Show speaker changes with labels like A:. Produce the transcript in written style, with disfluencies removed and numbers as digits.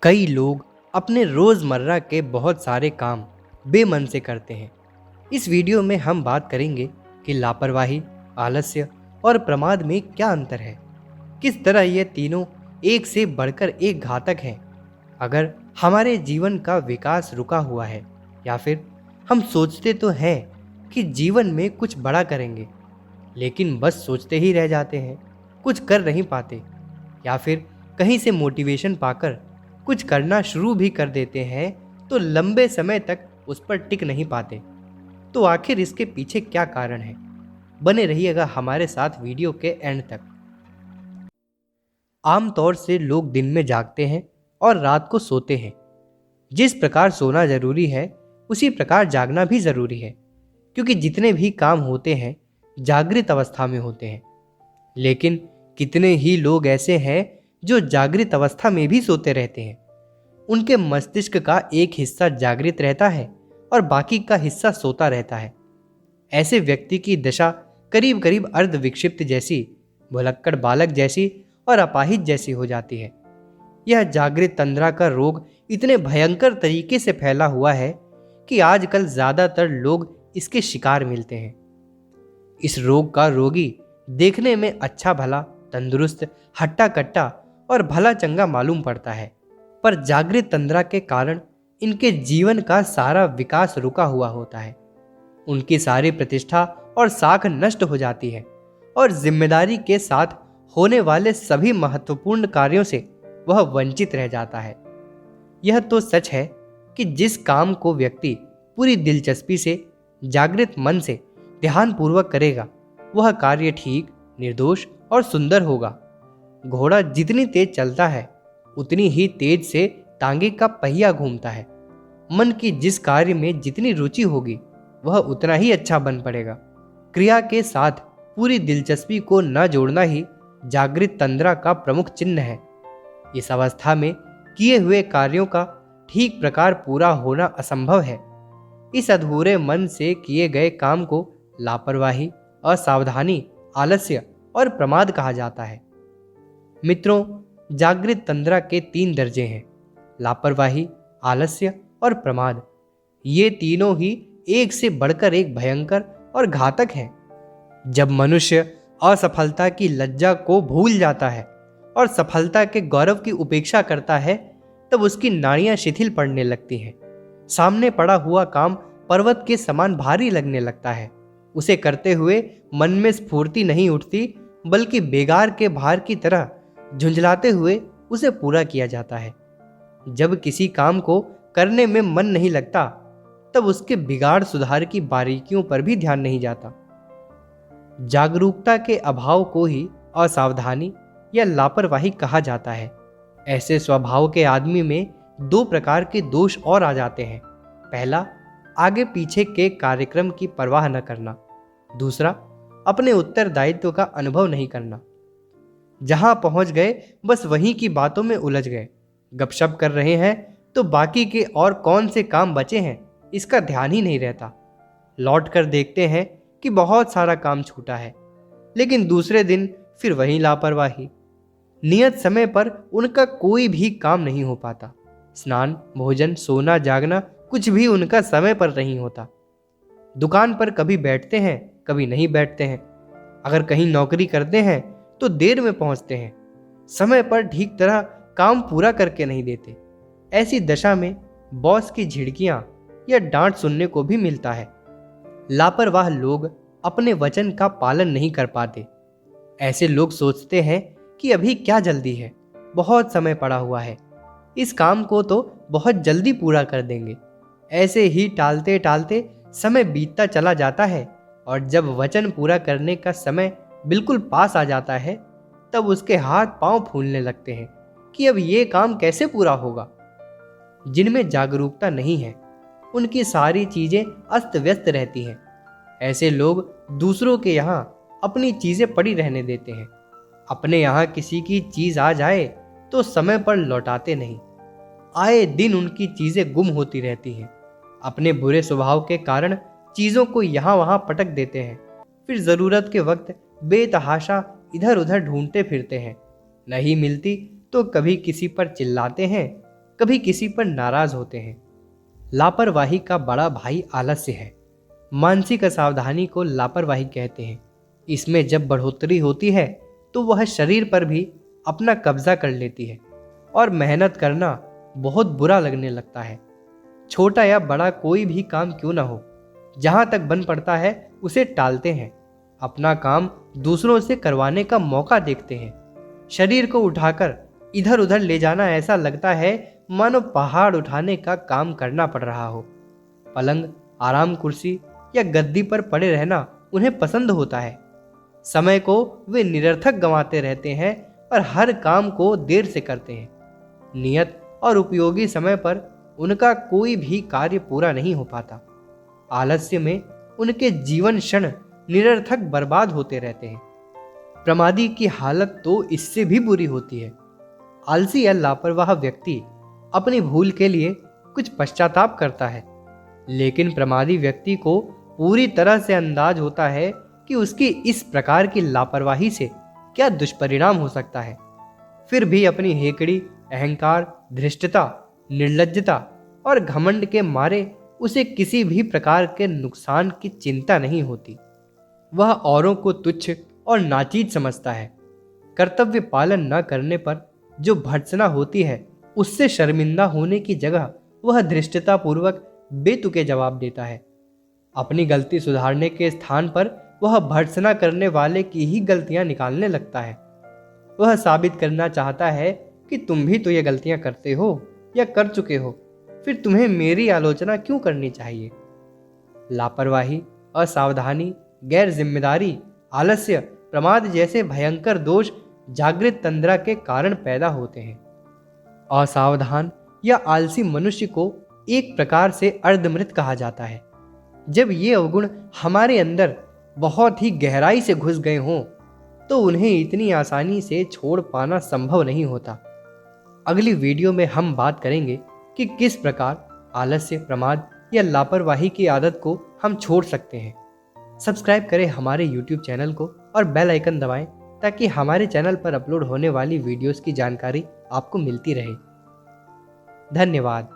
A: कई लोग अपने रोज़मर्रा के बहुत सारे काम बेमन से करते हैं। इस वीडियो में हम बात करेंगे कि लापरवाही, आलस्य और प्रमाद में क्या अंतर है। किस तरह ये तीनों एक से बढ़कर एक घातक हैं। अगर हमारे जीवन का विकास रुका हुआ है या फिर हम सोचते तो हैं कि जीवन में कुछ बड़ा करेंगे, लेकिन बस सोचते ही रह जाते हैं, कुछ कर नहीं पाते, या फिर कहीं से मोटिवेशन पाकर कुछ करना शुरू भी कर देते हैं तो लंबे समय तक उस पर टिक नहीं पाते। तो आखिर इसके पीछे क्या कारण है? बने रहिएगा हमारे साथ वीडियो के एंड तक। आमतौर से लोग दिन में जागते हैं और रात को सोते हैं। जिस प्रकार सोना जरूरी है उसी प्रकार जागना भी जरूरी है, क्योंकि जितने भी काम होते हैं जागृत अवस्था में होते हैं। लेकिन कितने ही लोग ऐसे हैं जो जागृत अवस्था में भी सोते रहते हैं। उनके मस्तिष्क का एक हिस्सा जागृत रहता है और बाकी का हिस्सा सोता रहता है। ऐसे व्यक्ति की दशा करीब करीब अर्ध विक्षिप्त जैसी, भुलक्कड़ बालक जैसी और अपाहिज जैसी हो जाती है। यह जागृत तंद्रा का रोग इतने भयंकर तरीके से फैला हुआ है कि आजकल ज्यादातर लोग इसके शिकार मिलते हैं। इस रोग का रोगी देखने में अच्छा भला, तंदुरुस्त, हट्टा कट्टा और भला चंगा मालूम पड़ता है, पर जागृत तंद्रा के कारण इनके जीवन का सारा विकास रुका हुआ होता है। उनकी सारी प्रतिष्ठा और साख नष्ट हो जाती है और जिम्मेदारी के साथ होने वाले सभी महत्वपूर्ण कार्यों से वह वंचित रह जाता है। यह तो सच है कि जिस काम को व्यक्ति पूरी दिलचस्पी से, जागृत मन से ध्यानपूर्वक करेगा, वह कार्य ठीक, निर्दोष और सुंदर होगा। घोड़ा जितनी तेज चलता है उतनी ही तेज से टांगे का पहिया घूमता है। मन की जिस कार्य में जितनी रुचि होगी वह उतना ही अच्छा बन पड़ेगा। क्रिया के साथ पूरी दिलचस्पी को न जोड़ना ही जागृत तंद्रा का प्रमुख चिन्ह है। इस अवस्था में किए हुए कार्यों का ठीक प्रकार पूरा होना असंभव है। इस अधूरे मन से किए गए काम को लापरवाही, असावधानी, आलस्य और प्रमाद कहा जाता है। मित्रों, जागृत तंद्रा के 3 दर्जे हैं: लापरवाही, आलस्य और प्रमाद। ये तीनों ही एक से बढ़कर एक भयंकर और घातक हैं। जब मनुष्य असफलता की लज्जा को भूल जाता है और सफलता के गौरव की उपेक्षा करता है, तब उसकी नाड़ियां शिथिल पड़ने लगती हैं। सामने पड़ा हुआ काम पर्वत के समान भारी लगने लगता है। उसे करते हुए मन में स्फूर्ति नहीं उठती, बल्कि बेगार के भार की तरह झुंझलाते हुए उसे पूरा किया जाता है। जब किसी काम को करने में मन नहीं लगता, तब उसके बिगाड़ सुधार की बारीकियों पर भी ध्यान नहीं जाता। जागरूकता के अभाव को ही असावधानी या लापरवाही कहा जाता है। ऐसे स्वभाव के आदमी में 2 प्रकार के दोष और आ जाते हैं। पहला, आगे पीछे के कार्यक्रम की परवाह न करना। दूसरा, अपने उत्तरदायित्व का अनुभव नहीं करना। जहां पहुंच गए बस वहीं की बातों में उलझ गए। गपशप कर रहे हैं तो बाकी के और कौन से काम बचे हैं इसका ध्यान ही नहीं रहता। लौट कर देखते हैं कि बहुत सारा काम छूटा है, लेकिन दूसरे दिन फिर वही लापरवाही। नियत समय पर उनका कोई भी काम नहीं हो पाता। स्नान, भोजन, सोना, जागना कुछ भी उनका समय पर नहीं होता। दुकान पर कभी बैठते हैं, कभी नहीं बैठते हैं। अगर कहीं नौकरी करते हैं तो देर में पहुंचते हैं, समय पर ठीक तरह काम पूरा करके नहीं देते। ऐसी दशा में बॉस की झिड़कियां या डांट सुनने को भी मिलता है। लापरवाह लोग अपने वचन का पालन नहीं कर पाते। ऐसे लोग सोचते हैं कि अभी क्या जल्दी है, बहुत समय पड़ा हुआ है, इस काम को तो बहुत जल्दी पूरा कर देंगे। ऐसे ही टालते टालते समय बीतता चला जाता है और जब वचन पूरा करने का समय बिल्कुल पास आ जाता है, तब उसके हाथ पांव फूलने लगते हैं कि अब ये काम कैसे पूरा होगा। जिनमें जागरूकता नहीं है उनकी सारी चीजें अस्त व्यस्त रहती हैं। ऐसे लोग दूसरों के यहाँ अपनी चीजें पड़ी रहने देते हैं। अपने यहाँ किसी की चीज आ जाए तो समय पर लौटाते नहीं। आए दिन उनकी चीजें गुम होती रहती हैं। अपने बुरे स्वभाव के कारण चीजों को यहाँ वहाँ पटक देते हैं। फिर जरूरत के वक्त बेतहाशा इधर उधर ढूंढते फिरते हैं। नहीं मिलती तो कभी किसी पर चिल्लाते हैं, कभी किसी पर नाराज होते हैं। लापरवाही का बड़ा भाई आलस्य है। मानसिक असावधानी को लापरवाही कहते हैं। इसमें जब बढ़ोतरी होती है तो वह शरीर पर भी अपना कब्जा कर लेती है और मेहनत करना बहुत बुरा लगने लगता है। छोटा या बड़ा कोई भी काम क्यों ना हो, जहां तक बन पड़ता है उसे टालते हैं। अपना काम दूसरों से करवाने का मौका देखते हैं। शरीर को उठाकर इधर उधर ले जाना ऐसा लगता है मानो पहाड़ उठाने का काम करना पड़ रहा हो। पलंग, आराम कुर्सी या गद्दी पर पड़े रहना उन्हें पसंद होता है। समय को वे निरर्थक गंवाते रहते हैं और हर काम को देर से करते हैं। नियत और उपयोगी समय पर उनका कोई भी कार्य पूरा नहीं हो पाता। आलस्य में उनके जीवन क्षण निरर्थक बर्बाद होते रहते हैं। प्रमादी की हालत तो इससे भी बुरी होती है। आलसी या लापरवाह व्यक्ति अपनी भूल के लिए कुछ पश्चाताप करता है, लेकिन प्रमादी व्यक्ति को पूरी तरह से अंदाज होता है कि उसकी इस प्रकार की लापरवाही से क्या दुष्परिणाम हो सकता है। फिर भी अपनी हेकड़ी, अहंकार, धृष्टता, निर्लज्जता और घमंड के मारे उसे किसी भी प्रकार के नुकसान की चिंता नहीं होती। वह औरों को तुच्छ और नाचीज समझता है। कर्तव्य पालन न करने पर जो भर्त्सना होती है उससे शर्मिंदा होने की जगह वह धृष्टता पूर्वक बेतुके जवाब देता है। अपनी गलती सुधारने के स्थान पर वह भर्त्सना करने वाले की ही गलतियां निकालने लगता है। वह साबित करना चाहता है कि तुम भी तो ये गलतियां करते हो या कर चुके हो, फिर तुम्हें मेरी आलोचना क्यों करनी चाहिए। लापरवाही, असावधानी, गैर जिम्मेदारी, आलस्य, प्रमाद जैसे भयंकर दोष जागृत तंद्रा के कारण पैदा होते हैं। असावधान या आलसी मनुष्य को एक प्रकार से अर्धमृत कहा जाता है। जब ये अवगुण हमारे अंदर बहुत ही गहराई से घुस गए हों तो उन्हें इतनी आसानी से छोड़ पाना संभव नहीं होता। अगली वीडियो में हम बात करेंगे कि किस प्रकार आलस्य, प्रमाद या लापरवाही की आदत को हम छोड़ सकते हैं। सब्सक्राइब करें हमारे YouTube चैनल को और बेल आइकन दबाएं ताकि हमारे चैनल पर अपलोड होने वाली वीडियोस की जानकारी आपको मिलती रहे। धन्यवाद।